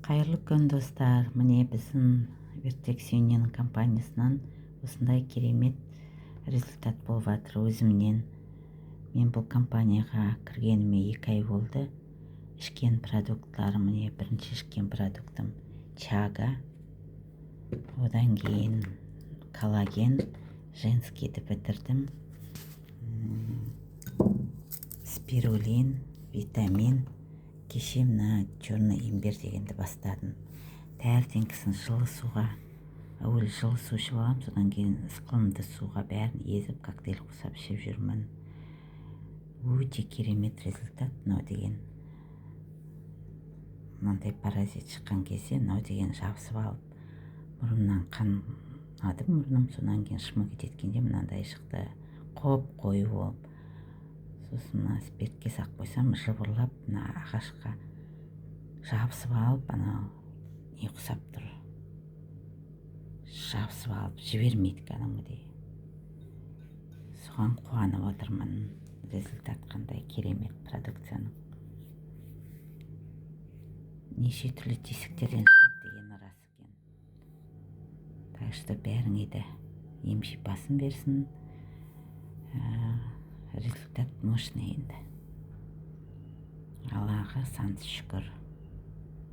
Қайырлы күн достар, міне біздің Vertex Union компаниясынан осындай керемет результат болып жатыр. Өзімнен мен бұл компанияға кіргеніме 2 ай болды. Ішкен продуктлары, міне бірінші ішкен продуктым чага, одан кейін коллаген, женскийді бітірдім, спирулин, витамин, кеше мына черный имбирь дегенді бастадым. Таңертеңгісін жылы суға, әуелі жылы су ішіп аламын, содан кейін ысқылымды суға бәрін езіп коктейль қосап ішіп жүрмін. Өте керемет результат мынау деген. Мынандай паразит шыққан кезде мынау деген жабысып алып, мұрнымнан қанады мұрным, содан кейін шымы кететкенде мынандай шықты, қою болып. Сосын спиртке сақ қойсам, жыбырлап мына ағашқа жабысып алып, анау не құсап тұр. Жабысып алып жібермейді кәдімгідей. Соған қуанып отырмын. Результат қандай керемет продукцияның. Неше түрлі тесіктерден шығады дегені рас екен. Так что бәріңе де ем-шипасын берсін. Результат мощный енді. Аллаға сансыз шүкір.